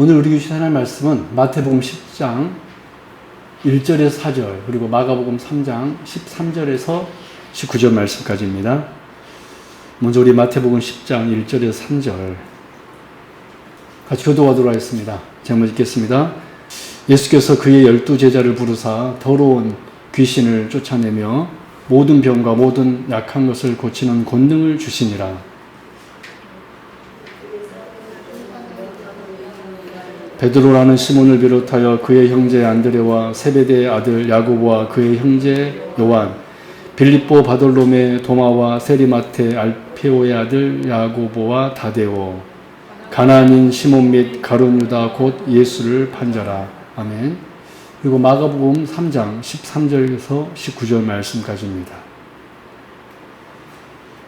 오늘 우리 주신 하나님의 말씀은 마태복음 10장 1절에서 4절, 그리고 마가복음 3장 13절에서 19절 말씀까지입니다. 먼저 우리 마태복음 10장 1절에서 3절 같이 교도하도록 하겠습니다. 제가 먼저 읽겠습니다. 예수께서 그의 12제자를 부르사 더러운 귀신을 쫓아내며 모든 병과 모든 약한 것을 고치는 권능을 주시니라. 베드로라는 시몬을 비롯하여 그의 형제 안드레와 세베대의 아들 야고보와 그의 형제 요한, 빌립보 바돌로메 도마와 세리마테 알페오의 아들 야고보와 다데오, 가나안인 시몬 및 가룟 유다 곧 예수를 판자라. 아멘. 그리고 마가복음 3장 13절에서 19절 말씀까지입니다.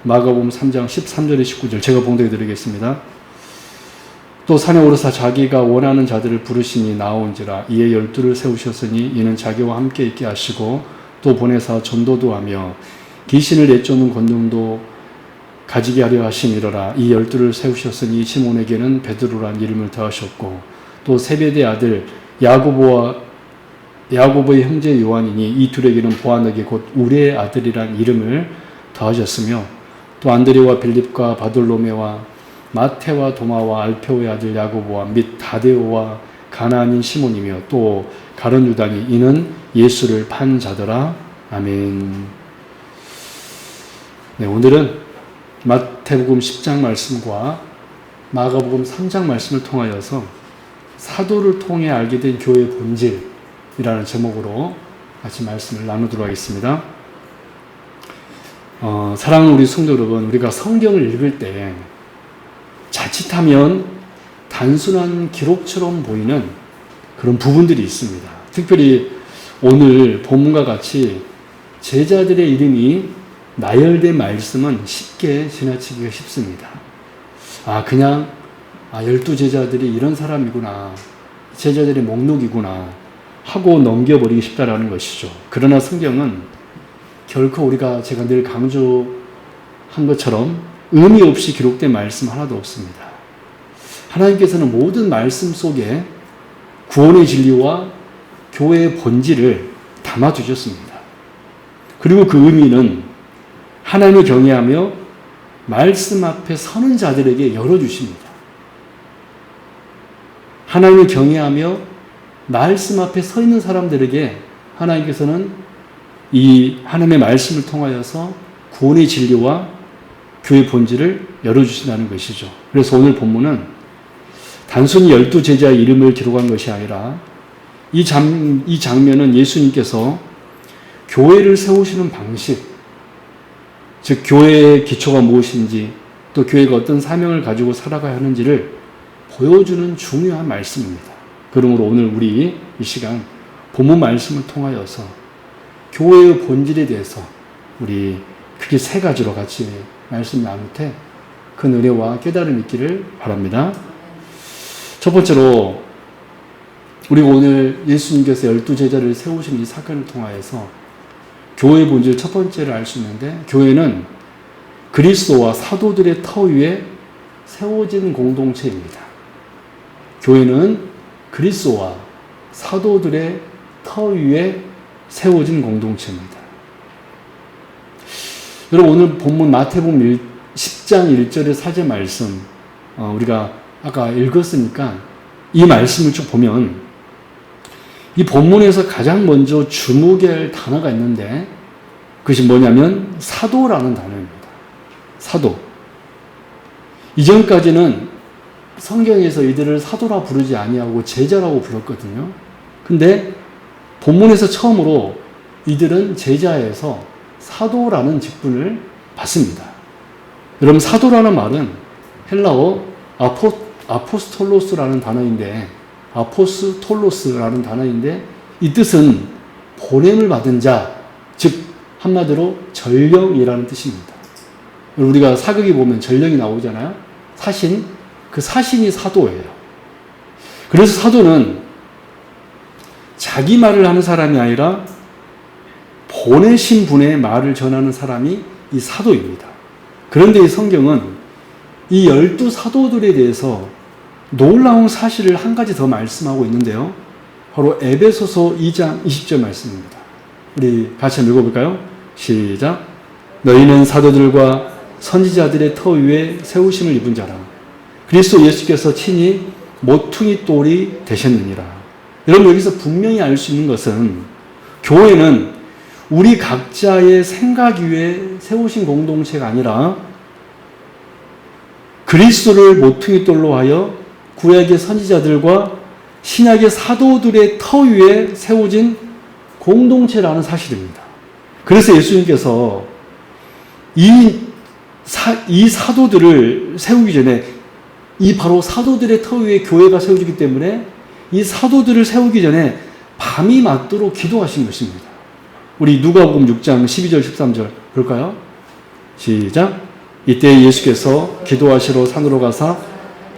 마가복음 3장 13절에 19절 제가 봉독해 드리겠습니다. 또 산에 오르사 자기가 원하는 자들을 부르시니 나온지라. 이에 12를 세우셨으니 이는 자기와 함께 있게 하시고 또 보내사 전도도 하며 귀신을 내쫓는 권능도 가지게 하려 하심이로라. 이 12를 세우셨으니 시몬에게는 베드로란 이름을 더하셨고 또 세베대 아들 야고보의 형제 요한이니 이 둘에게는 보아너게 곧 우레의 아들이란 이름을 더하셨으며 또 안드레와 빌립과 바돌로메와 마테와 도마와 알페오의 아들 야고보와 및 다데오와 가나안인 시몬이며 또 가룟 유다니 이는 예수를 판 자더라. 아멘. 네, 오늘은 마태복음 10장 말씀과 마가복음 3장 말씀을 통하여서 사도를 통해 알게 된 교회의 본질이라는 제목으로 같이 말씀을 나누도록 하겠습니다. 사랑하는 우리 성도 여러분, 우리가 성경을 읽을 때 자칫하면 단순한 기록처럼 보이는 그런 부분들이 있습니다. 특별히 오늘 본문과 같이 제자들의 이름이 나열된 말씀은 쉽게 지나치기가 쉽습니다. 그냥 12제자들이 이런 사람이구나, 제자들의 목록이구나 하고 넘겨버리기 쉽다라는 것이죠. 그러나 성경은 결코 우리가 제가 늘 강조한 것처럼 의미 없이 기록된 말씀 하나도 없습니다. 하나님께서는 모든 말씀 속에 구원의 진리와 교회의 본질을 담아두셨습니다. 그리고 그 의미는 하나님을 경외하며 말씀 앞에 서는 자들에게 열어주십니다. 하나님을 경외하며 말씀 앞에 서 있는 사람들에게 하나님께서는 이 하나님의 말씀을 통하여서 구원의 진리와 교회 본질을 열어주신다는 것이죠. 그래서 오늘 본문은 단순히 12제자의 이름을 기록한 것이 아니라 이 장면은 예수님께서 교회를 세우시는 방식, 즉 교회의 기초가 무엇인지 또 교회가 어떤 사명을 가지고 살아가야 하는지를 보여주는 중요한 말씀입니다. 그러므로 오늘 우리 이 시간 본문 말씀을 통하여서 교회의 본질에 대해서 우리 크게 세 가지로 같이 말씀 나눌 때 그 은혜와 깨달음이 있기를 바랍니다. 첫 번째로 우리가 오늘 예수님께서 12제자를 세우신 이 사건을 통하여서 교회의 본질 첫 번째를 알 수 있는데, 교회는 그리스도와 사도들의 터 위에 세워진 공동체입니다. 교회는 그리스도와 사도들의 터 위에 세워진 공동체입니다. 여러분, 오늘 본문 마태복음 10장 1절의 4절 말씀 우리가 아까 읽었으니까 이 말씀을 쭉 보면 이 본문에서 가장 먼저 주목해야 할 단어가 있는데 그것이 뭐냐면 사도라는 단어입니다. 사도. 이전까지는 성경에서 이들을 사도라 부르지 아니하고 제자라고 불렀거든요. 근데 본문에서 처음으로 이들은 제자에서 사도라는 직분을 받습니다. 여러분, 사도라는 말은 헬라어 아포스톨로스라는 단어인데, 아포스톨로스라는 단어인데 이 뜻은 보냄을 받은 자, 즉 한마디로 전령이라는 뜻입니다. 우리가 사극에 보면 전령이 나오잖아요. 사신, 그 사신이 사도예요. 그래서 사도는 자기 말을 하는 사람이 아니라 보내신 분의 말을 전하는 사람이 이 사도입니다. 그런데 이 성경은 이 12 사도들에 대해서 놀라운 사실을 한 가지 더 말씀하고 있는데요. 바로 에베소서 2장 20절 말씀입니다. 우리 같이 한번 읽어볼까요? 시작. 너희는 사도들과 선지자들의 터 위에 세우심을 입은 자라. 그리스도 예수께서 친히 모퉁이 돌이 되셨느니라. 여러분, 여기서 분명히 알 수 있는 것은 교회는 우리 각자의 생각 위에 세우신 공동체가 아니라 그리스도를 모퉁이 돌로 하여 구약의 선지자들과 신약의 사도들의 터 위에 세워진 공동체라는 사실입니다. 그래서 예수님께서 이 사도들을 세우기 전에 이 바로 사도들의 터 위에 교회가 세워지기 때문에 이 사도들을 세우기 전에 밤이 맞도록 기도하신 것입니다. 우리 누가복음 6장 12절 13절 볼까요? 시작. 이때 예수께서 기도하시러 산으로 가사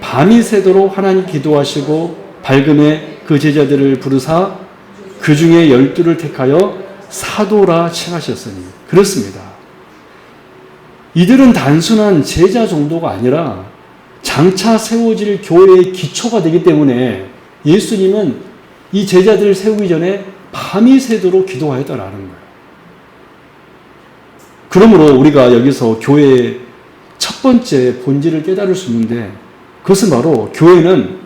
밤이 새도록 하나님 기도하시고 밝음에 그 제자들을 부르사 그 중에 12를 택하여 사도라 칭하셨으니. 그렇습니다. 이들은 단순한 제자 정도가 아니라 장차 세워질 교회의 기초가 되기 때문에 예수님은 이 제자들을 세우기 전에 밤이 새도록 기도하였다라는 거예요. 그러므로 우리가 여기서 교회의 첫 번째 본질을 깨달을 수 있는데 그것은 바로 교회는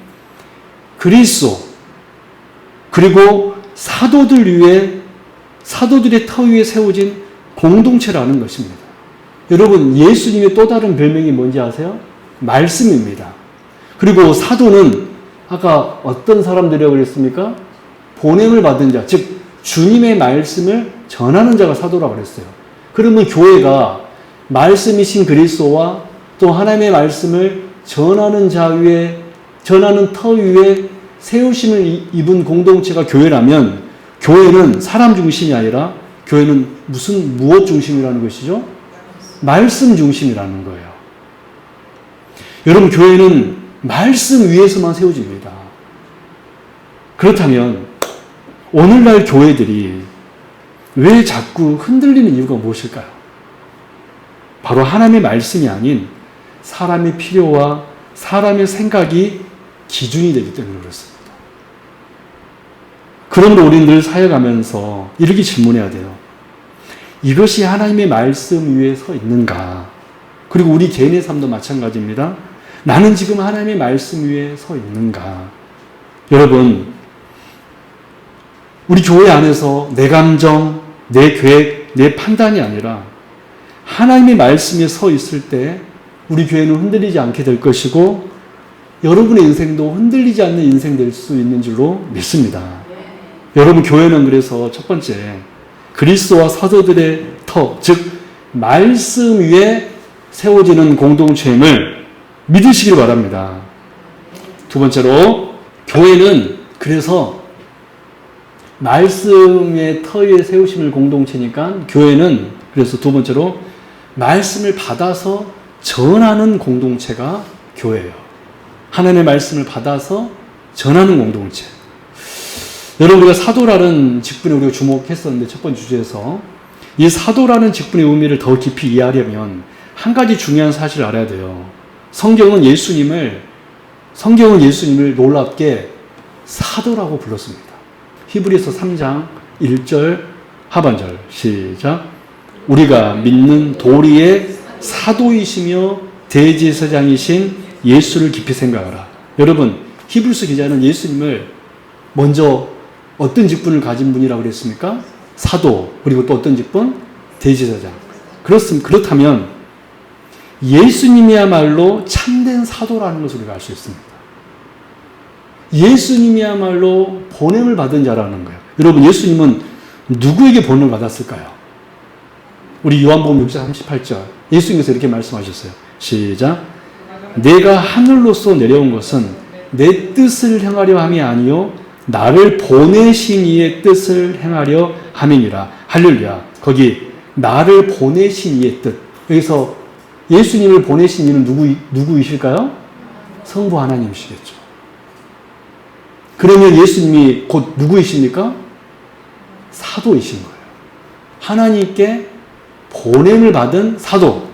그리스도 그리고 사도들의 터 위에 세워진 공동체라는 것입니다. 여러분, 예수님의 또 다른 별명이 뭔지 아세요? 말씀입니다. 그리고 사도는 아까 어떤 사람들이라고 그랬습니까? 보냄을 받은 자, 즉 주님의 말씀을 전하는 자가 사도라고 그랬어요. 그러면 교회가 말씀이신 그리스도와 또 하나님의 말씀을 전하는 터 위에 세우심을 입은 공동체가 교회라면 교회는 사람 중심이 아니라 교회는 무엇 중심이라는 것이죠? 말씀 중심이라는 거예요. 여러분, 교회는 말씀 위에서만 세워집니다. 그렇다면 오늘날 교회들이 왜 자꾸 흔들리는 이유가 무엇일까요? 바로 하나님의 말씀이 아닌 사람의 필요와 사람의 생각이 기준이 되기 때문에 그렇습니다. 그러므로 우리는 늘 사역하면서 이렇게 질문해야 돼요. 이것이 하나님의 말씀 위에 서 있는가? 그리고 우리 개인의 삶도 마찬가지입니다. 나는 지금 하나님의 말씀 위에 서 있는가? 여러분, 우리 교회 안에서 내 감정, 내 계획, 내 판단이 아니라 하나님의 말씀에 서 있을 때 우리 교회는 흔들리지 않게 될 것이고 여러분의 인생도 흔들리지 않는 인생 될 수 있는 줄로 믿습니다. 여러분, 교회는 그래서 첫 번째 그리스도와 사도들의 터, 즉 말씀 위에 세워지는 공동체임을 믿으시길 바랍니다. 두 번째로 교회는 그래서 말씀의 터 위에 세우심을 공동체니까 교회는 그래서 두 번째로 말씀을 받아서 전하는 공동체가 교회예요. 하나님의 말씀을 받아서 전하는 공동체. 여러분, 우리가 사도라는 직분에 우리가 주목했었는데 첫 번째 주제에서 이 사도라는 직분의 의미를 더 깊이 이해하려면 한 가지 중요한 사실을 알아야 돼요. 성경은 예수님을 놀랍게 사도라고 불렀습니다. 히브리서 3장 1절 하반절 시작. 우리가 믿는 도리의 사도이시며 대제사장이신 예수를 깊이 생각하라. 여러분, 히브리서 기자는 예수님을 먼저 어떤 직분을 가진 분이라고 그랬습니까? 사도, 그리고 또 어떤 직분? 대제사장. 그렇다면 예수님이야말로 참된 사도라는 것을 우리가 알 수 있습니다. 예수님이야말로 보냄을 받은 자라는 거예요. 여러분, 예수님은 누구에게 보냄을 받았을까요? 우리 요한복음 6장 38절 예수님께서 이렇게 말씀하셨어요. 시작. 내가 하늘로서 내려온 것은 내 뜻을 행하려 함이 아니요 나를 보내신 이의 뜻을 행하려 함이니라. 할렐루야. 거기 나를 보내신 이의 뜻. 여기서 예수님을 보내신 이는 누구이실까요? 성부 하나님이시겠죠. 그러면 예수님이 곧 누구이십니까? 사도이신 거예요. 하나님께 보냄을 받은 사도.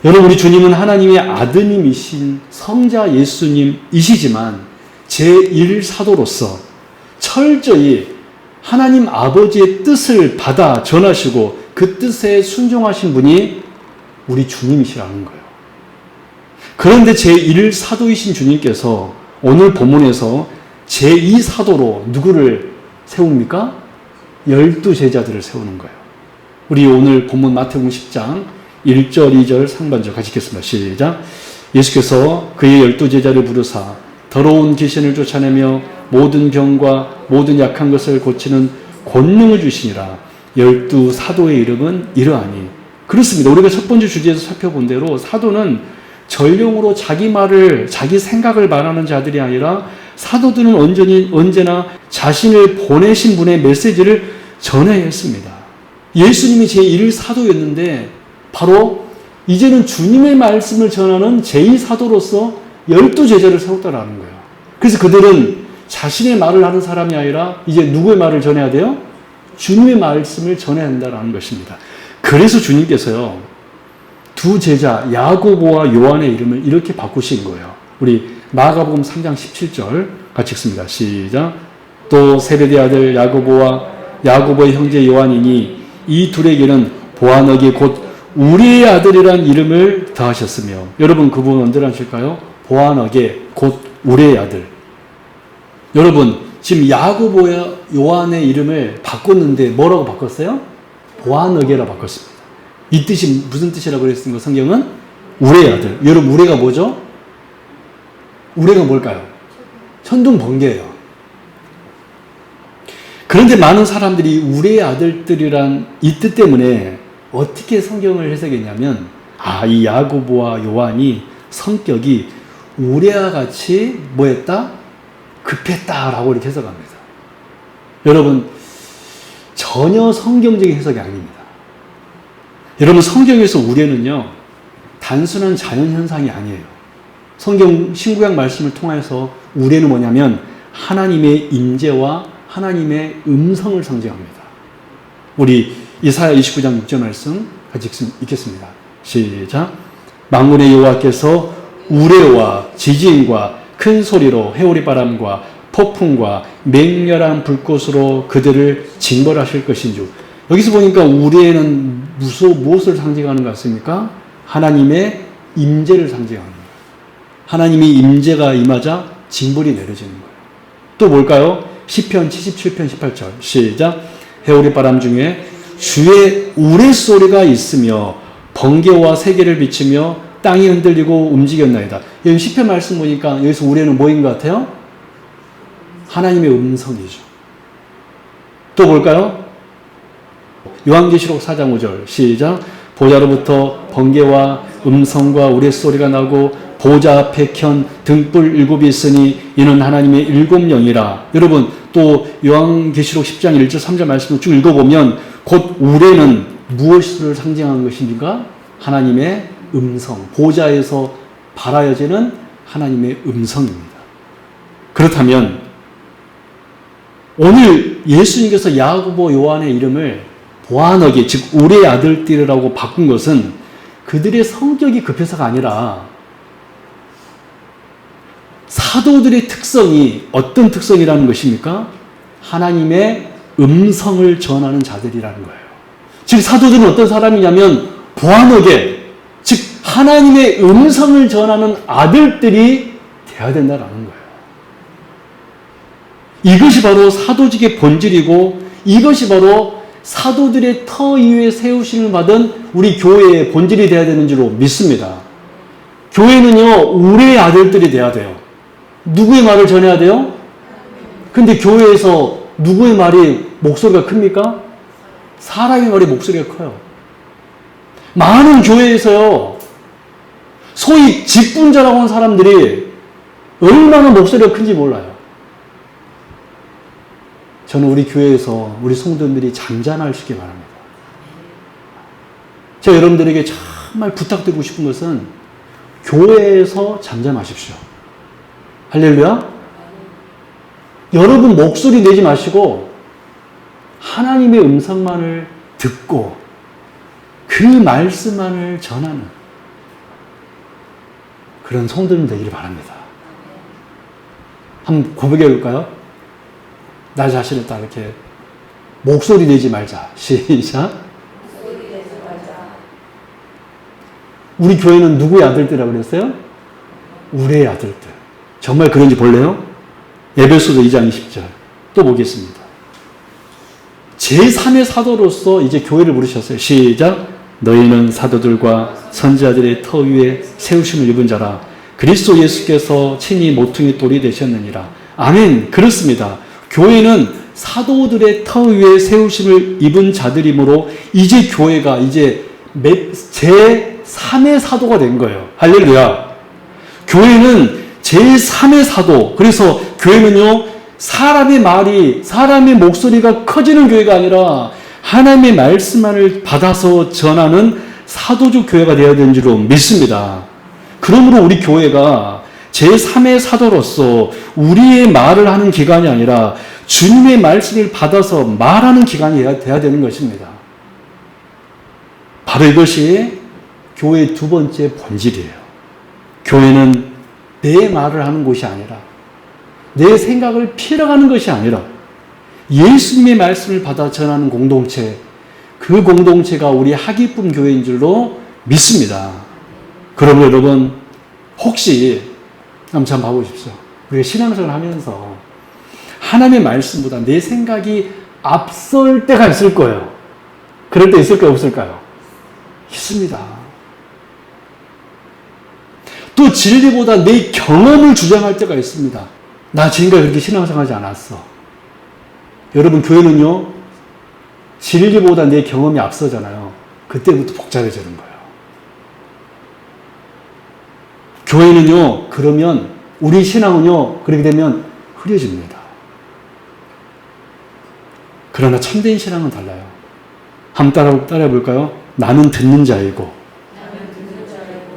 여러분, 우리 주님은 하나님의 아드님이신 성자 예수님이시지만 제1사도로서 철저히 하나님 아버지의 뜻을 받아 전하시고 그 뜻에 순종하신 분이 우리 주님이시라는 거예요. 그런데 제1사도이신 주님께서 오늘 본문에서 제2사도로 누구를 세웁니까? 12제자들을 세우는 거예요. 우리 오늘 본문 마태복음 10장 1절, 2절, 상반절 같이 읽겠습니다. 시작. 예수께서 그의 12제자를 부르사 더러운 귀신을 쫓아내며 모든 병과 모든 약한 것을 고치는 권능을 주시니라. 12사도의 이름은 이러하니. 그렇습니다. 우리가 첫 번째 주제에서 살펴본 대로 사도는 전령으로 자기 말을, 자기 생각을 말하는 자들이 아니라 사도들은 언제나 자신을 보내신 분의 메시지를 전해야 했습니다. 예수님이 제1사도였는데 바로 이제는 주님의 말씀을 전하는 제2사도로서 12제자를 세웠다라는 거예요. 그래서 그들은 자신의 말을 하는 사람이 아니라 이제 누구의 말을 전해야 돼요? 주님의 말씀을 전해야 한다는 것입니다. 그래서 주님께서요, 두 제자 야고보와 요한의 이름을 이렇게 바꾸신 거예요. 우리 마가복음 3장 17절 같이 읽습니다. 시작. 또 세베대 아들 야고보와 야고보의 형제 요한이니 이 둘에게는 보아너기 곧 우리의 아들이란 이름을 더하셨으며. 여러분, 그분 언제 하실까요? 보아너게 곧 우리의 아들. 여러분, 지금 야고보와 요한의 이름을 바꿨는데 뭐라고 바꿨어요? 보아너게라 바꿨습니다. 이 뜻이 무슨 뜻이라고 그랬습니까? 성경은 우리의 아들. 여러분, 우레가 뭐죠? 우레가 뭘까요? 천둥번개예요. 그런데 많은 사람들이 우리의 아들들이란 이 뜻 때문에 어떻게 성경을 해석했냐면, 이 야고보와 요한이 성격이 우레와 같이 뭐했다? 급했다라고 이렇게 해석합니다. 여러분, 전혀 성경적인 해석이 아닙니다. 여러분, 성경에서 우레는요, 단순한 자연현상이 아니에요. 성경 신구약 말씀을 통해서 우레는 뭐냐면 하나님의 임재와 하나님의 음성을 상징합니다. 우리 이사야 29장 6절 말씀 같이 읽겠습니다. 시작. 만군의 여호와께서 우레와 지진과 큰 소리로 회오리 바람과 폭풍과 맹렬한 불꽃으로 그들을 징벌하실 것인지. 여기서 보니까 우레는 무엇을 상징하는 것 같습니까? 하나님의 임재를 상징합니다. 하나님의 임재가 임하자 징벌이 내려지는 거예요. 또 뭘까요? 시편 77편 18절 시작. 회오리 바람 중에 주의 우레소리가 있으며 번개와 세계를 비치며 땅이 흔들리고 움직였나이다. 여기 시편 말씀 보니까 여기서 우레는 뭐인 것 같아요? 하나님의 음성이죠. 또 볼까요? 요한계시록 4장 5절 시작. 보좌로부터 번개와 음성과 우레소리가 나고 보좌 앞에 켠 등불 7이 있으니 이는 하나님의 7영이라. 여러분, 또 요한계시록 10장 1절 3절 말씀을 쭉 읽어보면 곧 우레는 무엇을 상징하는 것입니까? 하나님의 음성, 보좌에서 발하여지는 하나님의 음성입니다. 그렇다면 오늘 예수님께서 야고보 요한의 이름을 보아너기, 즉 우레의 아들들이라고 바꾼 것은 그들의 성격이 급해서가 아니라 사도들의 특성이 어떤 특성이라는 것입니까? 하나님의 음성을 전하는 자들이라는 거예요. 즉 사도들은 어떤 사람이냐면 보아너게, 즉 하나님의 음성을 전하는 아들들이 되어야 된다는 거예요. 이것이 바로 사도직의 본질이고 이것이 바로 사도들의 터 위에 세우심을 받은 우리 교회의 본질이 되어야 되는 줄로 믿습니다. 교회는요, 우리의 아들들이 돼야 돼요. 누구의 말을 전해야 돼요? 근데 교회에서 누구의 말이 목소리가 큽니까? 사람의 말이 목소리가 커요. 많은 교회에서요, 소위 직분자라고 하는 사람들이 얼마나 목소리가 큰지 몰라요. 저는 우리 교회에서 우리 성도들이 잠잠하시기 바랍니다. 제가 여러분들에게 정말 부탁드리고 싶은 것은 교회에서 잠잠하십시오. 할렐루야. 여러분 목소리 내지 마시고 하나님의 음성만을 듣고 그 말씀만을 전하는, 그런 성도님 되기를 바랍니다. 한번 고백해 볼까요? 나 자신을 딱 이렇게 목소리 내지 말자. 시작. 우리 교회는 누구의 아들들이라고 그랬어요? 우리의 아들들. 정말 그런지 볼래요? 에베소서 2장 20절. 또 보겠습니다. 제3의 사도로서 이제 교회를 부르셨어요. 시작. 너희는 사도들과 선지자들의 터 위에 세우심을 입은 자라. 그리스도 예수께서 친히 모퉁이 돌이 되셨느니라. 아멘. 그렇습니다. 교회는 사도들의 터 위에 세우심을 입은 자들이므로 이제 교회가 이제 제3의 사도가 된 거예요. 할렐루야. 교회는 제3의 사도. 그래서 교회는요, 사람의 말이, 사람의 목소리가 커지는 교회가 아니라 하나님의 말씀만을 받아서 전하는 사도적 교회가 되어야 되는 줄로 믿습니다. 그러므로 우리 교회가 제3의 사도로서 우리의 말을 하는 기관이 아니라 주님의 말씀을 받아서 말하는 기관이 되어야 되는 것입니다. 바로 이것이 교회의 두 번째 본질이에요. 교회는 내 말을 하는 곳이 아니라 내 생각을 필요하는 것이 아니라 예수님의 말씀을 받아 전하는 공동체, 그 공동체가 우리 하기쁨 교회인 줄로 믿습니다. 그러면 여러분 혹시 한번 참 봐보십시오. 우리가 신앙생활을 하면서 하나님의 말씀보다 내 생각이 앞설 때가 있을 거예요. 그럴 때 있을까요? 없을까요? 있습니다. 또 진리보다 내 경험을 주장할 때가 있습니다. 나 지금까지 그렇게 신앙생활하지 않았어. 여러분 교회는요, 진리보다 내 경험이 앞서잖아요. 그때부터 복잡해지는 거예요. 교회는요, 그러면 우리 신앙은요, 그렇게 되면 흐려집니다. 그러나 참된 신앙은 달라요. 한번 따라해 볼까요? 나는 듣는 자이고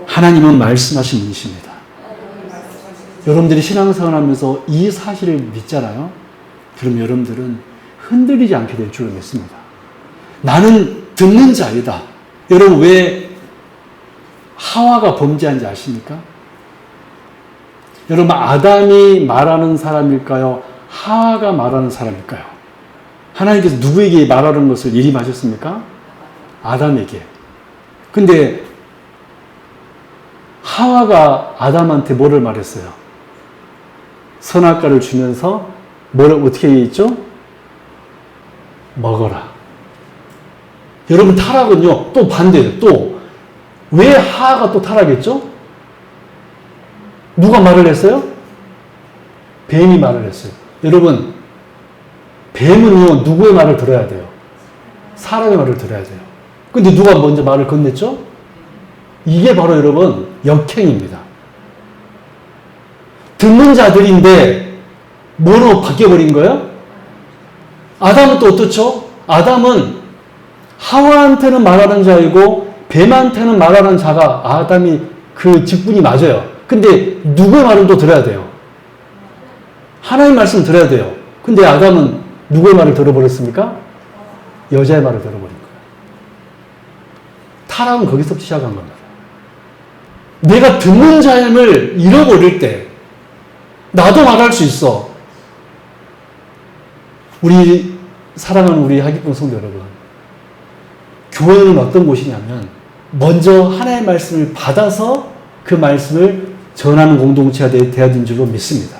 하나님은 말씀하신 분이십니다. 여러분들이 신앙생활 하면서 이 사실을 믿잖아요. 그럼 여러분들은 흔들리지 않게 될 줄로 믿습니다. 나는 듣는 자이다. 여러분 왜 하와가 범죄한지 아십니까? 여러분 아담이 말하는 사람일까요? 하와가 말하는 사람일까요? 하나님께서 누구에게 말하는 것을 일임하셨습니까? 아담에게. 근데 하와가 아담한테 뭐를 말했어요? 선악과를 주면서 뭐를 어떻게 얘기했죠? 먹어라. 여러분 타락은요, 또 반대예요. 또 왜 하와가 또 타락했죠? 누가 말을 했어요? 뱀이 말을 했어요. 여러분 뱀은요, 누구의 말을 들어야 돼요? 사람의 말을 들어야 돼요. 근데 누가 먼저 말을 건넸죠? 이게 바로 여러분 역행입니다. 듣는 자들인데 뭐로 바뀌어버린 거예요? 아담은 또 어떻죠? 아담은 하와한테는 말하는 자이고 뱀한테는 말하는 자가 아담이 그 직분이 맞아요. 근데 누구의 말은 또 들어야 돼요? 하나님의 말씀 들어야 돼요. 근데 아담은 누구의 말을 들어버렸습니까? 여자의 말을 들어버린 거예요. 타락은 거기서 시작한 겁니다. 내가 듣는 자임을 잃어버릴 때 나도 말할 수 있어. 우리 사랑하는 우리 하기쁨 성도 여러분, 교회는 어떤 곳이냐면 먼저 하나님의 말씀을 받아서 그 말씀을 전하는 공동체가 되어야 되는 줄로 믿습니다.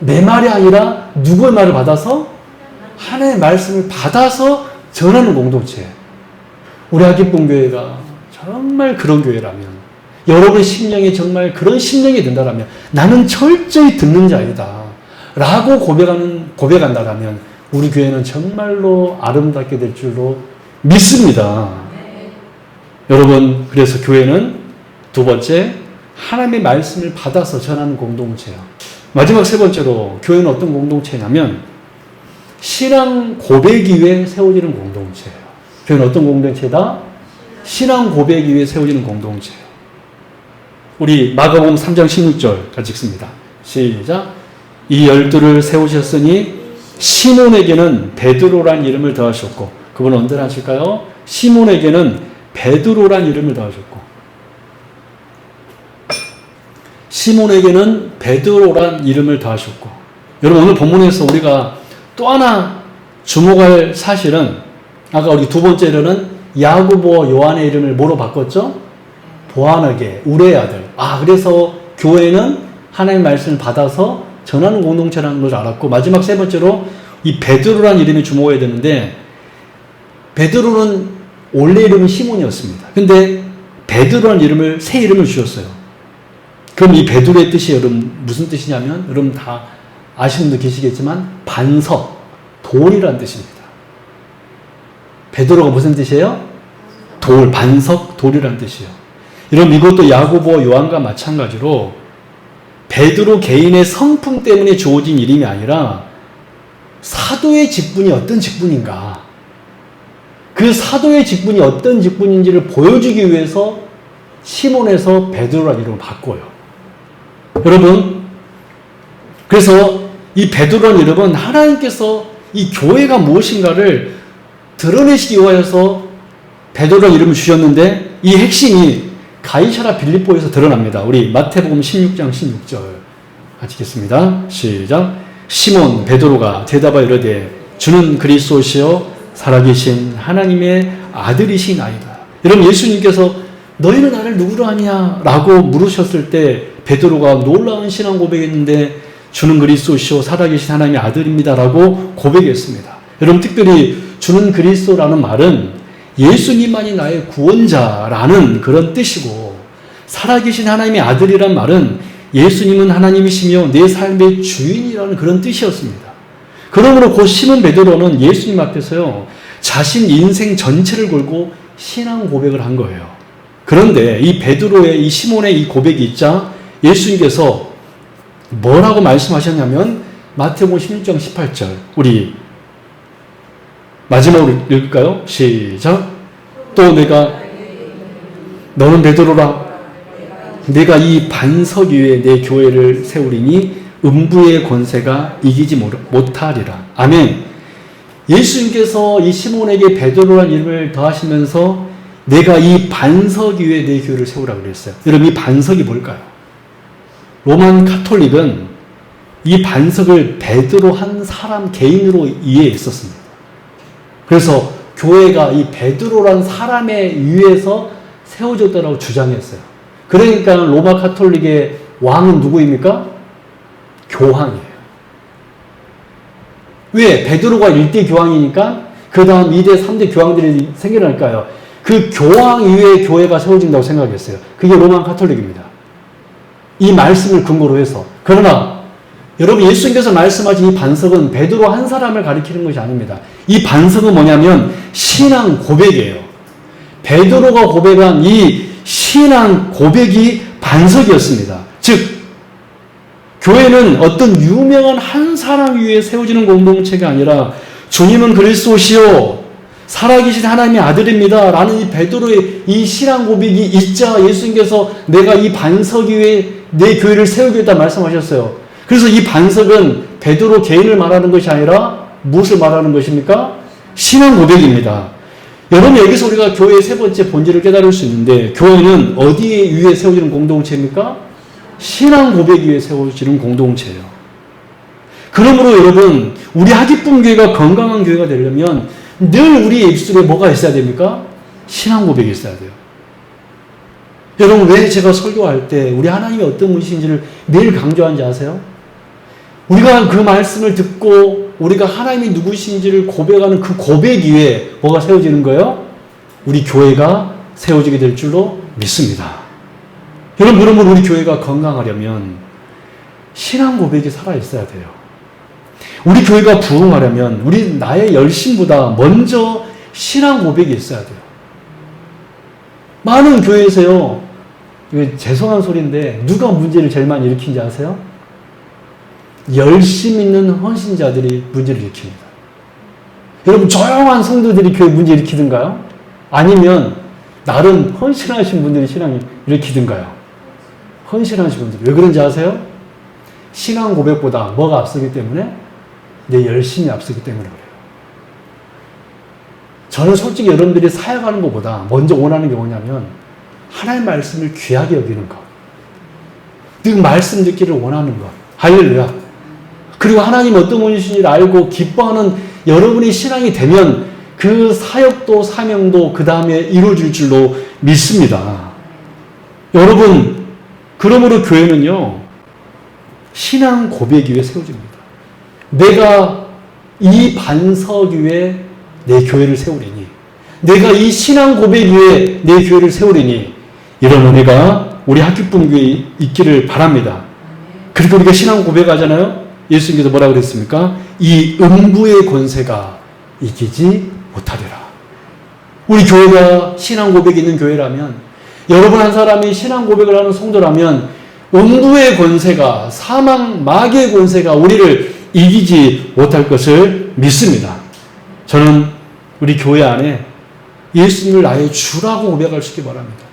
내 말이 아니라 누구의 말을 받아서 하나님의 말씀을 받아서 전하는 공동체. 우리 하기쁨 교회가 정말 그런 교회라면, 여러분의 심령이 정말 그런 심령이 된다라면, 나는 철저히 듣는 자이다 라고 고백한다라면 우리 교회는 정말로 아름답게 될 줄로 믿습니다. 여러분, 그래서 교회는 두 번째, 하나님의 말씀을 받아서 전하는 공동체예요. 마지막 세 번째로 교회는 어떤 공동체냐면 신앙 고백이 위해 세워지는 공동체예요. 교회는 어떤 공동체다? 신앙 고백이 위해 세워지는 공동체예요. 우리 마가복음 3장 16절 같이 읽습니다. 시작. 이 12를 세우셨으니 시몬에게는 베드로란 이름을 더하셨고, 그분은 언제나 하실까요? 시몬에게는 베드로란 이름을 더하셨고, 시몬에게는 베드로란 이름을 더하셨고, 여러분 오늘 본문에서 우리가 또 하나 주목할 사실은 아까 우리 두 번째로는 야고보와 요한의 이름을 뭐로 바꿨죠? 보아너게, 우레의 아들. 그래서 교회는 하나님의 말씀을 받아서 전하는 공동체라는 걸 알았고, 마지막 세 번째로 이 베드로란 이름이 주목해야 되는데, 베드로는 원래 이름은 시몬이었습니다. 근데 베드로란 이름을, 새 이름을 주셨어요. 그럼 이 베드로의 뜻이 여러분 무슨 뜻이냐면, 여러분 다 아시는 분도 계시겠지만 반석, 돌이란 뜻입니다. 베드로가 무슨 뜻이에요? 돌, 반석, 돌이란 뜻이에요. 여러분 이것도 야고보와 요한과 마찬가지로 베드로 개인의 성품 때문에 주어진 이름이 아니라 사도의 직분이 어떤 직분인가, 그 사도의 직분이 어떤 직분인지를 보여주기 위해서 시몬에서 베드로라는 이름을 바꿔요. 여러분, 그래서 이 베드로라는 이름은 하나님께서 이 교회가 무엇인가를 드러내시기 위하여서 베드로라는 이름을 주셨는데, 이 핵심이 가이사랴 빌립보에서 드러납니다. 우리 마태복음 16장 16절 같이 읽겠습니다. 시작. 시몬 베드로가 대답하여 이르되 주는 그리스도시요 살아계신 하나님의 아들이시나이다. 여러분 예수님께서 너희는 나를 누구로 아냐? 라고 물으셨을 때 베드로가 놀라운 신앙 고백했는데 주는 그리스도시요 살아계신 하나님의 아들입니다 라고 고백했습니다. 여러분 특별히 주는 그리스도라는 말은 예수님만이 나의 구원자라는 그런 뜻이고, 살아계신 하나님의 아들이란 말은 예수님은 하나님이시며 내 삶의 주인이라는 그런 뜻이었습니다. 그러므로 그 시몬 베드로는 예수님 앞에서요 자신 인생 전체를 걸고 신앙 고백을 한 거예요. 그런데 이 베드로의, 이 시몬의 이 고백이 있자 예수님께서 뭐라고 말씀하셨냐면 마태복음 16장 18절 우리 마지막으로 읽을까요? 시작. 또 너는 베드로라, 내가 이 반석 위에 내 교회를 세우리니 음부의 권세가 이기지 못하리라. 아멘. 예수님께서 이 시몬에게 베드로라는 이름을 더하시면서 내가 이 반석 위에 내 교회를 세우라고 그랬어요. 여러분 이 반석이 뭘까요? 로만 카톨릭은 이 반석을 베드로 한 사람 개인으로 이해했었습니다. 그래서 교회가 이 베드로란 사람의 위에서 세워졌다고 주장했어요. 그러니까 로마 카톨릭의 왕은 누구입니까? 교황이에요. 왜? 베드로가 1대 교황이니까 그 다음 2대, 3대 교황들이 생겨날까요? 그 교황 위에 교회가 세워진다고 생각했어요. 그게 로마 카톨릭입니다. 이 말씀을 근거로 해서. 그러나 여러분 예수님께서 말씀하신 이 반석은 베드로 한 사람을 가리키는 것이 아닙니다. 이 반석은 뭐냐면 신앙 고백이에요. 베드로가 고백한 이 신앙 고백이 반석이었습니다. 즉 교회는 어떤 유명한 한 사람 위에 세워지는 공동체가 아니라 주님은 그리스도시요 살아계신 하나님의 아들입니다 라는 이 베드로의 이 신앙 고백이 있자 예수님께서 내가 이 반석 위에 내 교회를 세우겠다 말씀하셨어요. 그래서 이 반석은 베드로 개인을 말하는 것이 아니라 무엇을 말하는 것입니까? 신앙 고백입니다. 여러분 여기서 우리가 교회의 세 번째 본질을 깨달을 수 있는데, 교회는 어디에 위에 세워지는 공동체입니까? 신앙 고백 위에 세워지는 공동체예요. 그러므로 여러분 우리 하기쁨교회가 건강한 교회가 되려면 늘 우리의 입술에 뭐가 있어야 됩니까? 신앙 고백이 있어야 돼요. 여러분 왜 제가 설교할 때 우리 하나님이 어떤 분이신지를 매일 강조하는지 아세요? 우리가 그 말씀을 듣고 우리가 하나님이 누구신지를 고백하는 그 고백 위에 뭐가 세워지는 거예요? 우리 교회가 세워지게 될 줄로 믿습니다. 여러분 그러면 우리 교회가 건강하려면 신앙 고백이 살아있어야 돼요. 우리 교회가 부흥하려면 우리 나의 열심보다 먼저 신앙 고백이 있어야 돼요. 많은 교회에서요, 이거 죄송한 소리인데 누가 문제를 제일 많이 일으키는지 아세요? 열심 있는 헌신자들이 문제를 일으킵니다. 여러분 조용한 성도들이 교회 문제 일으키든가요? 아니면 나름 헌신하신 분들이 신앙을 일으키든가요? 헌신하신 분들. 왜 그런지 아세요? 신앙 고백보다 뭐가 앞서기 때문에? 내 열심이 앞서기 때문에 그래요. 저는 솔직히 여러분들이 사역하는 것보다 먼저 원하는 게 뭐냐면 하나님의 말씀을 귀하게 여기는 것. 그 말씀 듣기를 원하는 것. 할렐루야. 그리고 하나님 어떤 분이신지를 알고 기뻐하는 여러분의 신앙이 되면 그 사역도 사명도 그 다음에 이루어질 줄로 믿습니다. 여러분, 그러므로 교회는요, 신앙 고백 위에 세워집니다. 내가 이 반석 위에 내 교회를 세우리니, 내가 이 신앙 고백 위에 내 교회를 세우리니, 이런 은혜가 우리 학기쁨교회에 있기를 바랍니다. 그리고 우리가 신앙 고백하잖아요. 예수님께서 뭐라고 그랬습니까? 이 음부의 권세가 이기지 못하리라. 우리 교회가 신앙 고백이 있는 교회라면, 여러분 한 사람이 신앙 고백을 하는 성도라면 음부의 권세가, 사망 마귀의 권세가 우리를 이기지 못할 것을 믿습니다. 저는 우리 교회 안에 예수님을 나의 주라고 고백할 수 있기 바랍니다.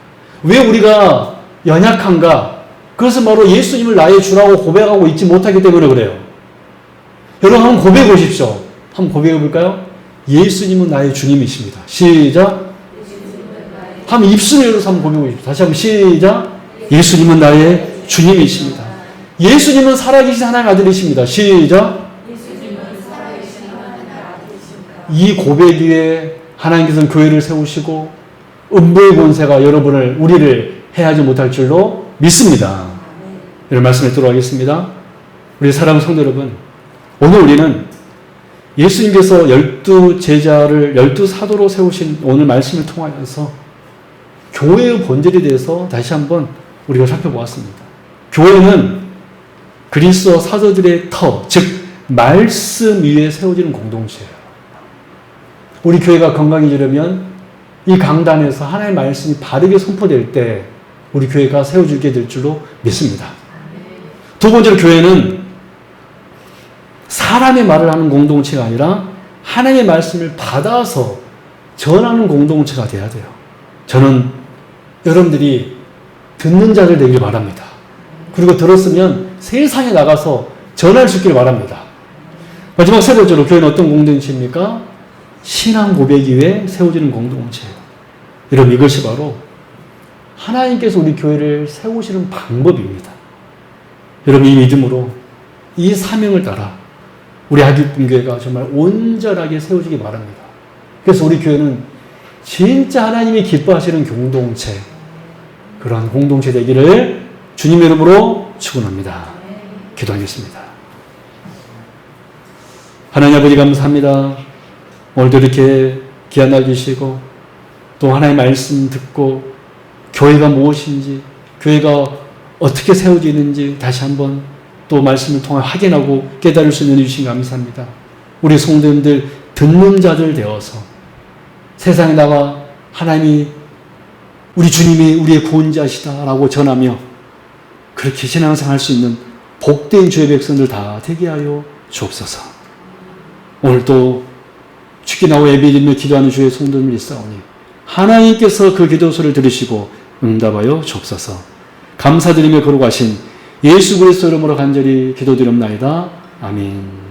왜 우리가 연약한가? 그것은 바로 예수님을 나의 주라고 고백하고 있지 못하기 때문에 그래요. 여러분 한번 고백해 보십시오. 한번 고백해 볼까요? 예수님은 나의 주님이십니다. 시작. 한번 입술을 열어서 한번 고백해 보십시오. 다시 한번 시작. 예수님은 나의 주님이십니다. 예수님은 살아계신 하나님의 아들이십니다. 시작. 이 고백 위에 하나님께서는 교회를 세우시고 음부의 권세가 여러분을, 우리를 해하지 못할 줄로 믿습니다. 이런 말씀을 들어가겠습니다. 우리 사랑하는 성도 여러분, 오늘 우리는 예수님께서 12 제자를 12 사도로 세우신 오늘 말씀을 통하여서 교회의 본질에 대해서 다시 한번 우리가 살펴보았습니다. 교회는 그리스도 사도들의 터, 즉 말씀 위에 세워지는 공동체예요. 우리 교회가 건강해지려면 이 강단에서 하나님의 말씀이 바르게 선포될 때 우리 교회가 세워지게 될 줄로 믿습니다. 두 번째로 교회는 사람의 말을 하는 공동체가 아니라 하나님의 말씀을 받아서 전하는 공동체가 돼야 돼요. 저는 여러분들이 듣는 자들 되길 바랍니다. 그리고 들었으면 세상에 나가서 전할 수 있기를 바랍니다. 마지막 세 번째로 교회는 어떤 공동체입니까? 신앙 고백 위에 세워지는 공동체예요. 여러분, 이것이 바로 하나님께서 우리 교회를 세우시는 방법입니다. 여러분, 이 믿음으로 이 사명을 따라 우리 하기쁨교회가 정말 온전하게 세워지기 바랍니다. 그래서 우리 교회는 진짜 하나님이 기뻐하시는 공동체, 그러한 공동체 되기를 주님의 이름으로 축원합니다. 기도하겠습니다. 하나님 아버지 감사합니다. 오늘도 이렇게 귀한 날 주시고 또 하나님의 말씀 듣고 교회가 무엇인지, 교회가 어떻게 세워지는지 다시 한번 또 말씀을 통해 확인하고 깨달을 수 있는 주신 감사합니다. 우리 성도님들 듣는 자들 되어서 세상에 나가 하나님이, 우리 주님이 우리의 구원자시다라고 전하며 그렇게 신앙생활 할 수 있는 복된 주의 백성들 다 되게 하여 주옵소서. 오늘도 죽기 나오 예배드리며 기도하는 주의 성도님을 있사오니 하나님께서 그 기도소를 들으시고 응답하여 주옵소서. 감사드리며 거룩하신 예수 그리스도 이름으로 간절히 기도드립나이다. 아멘.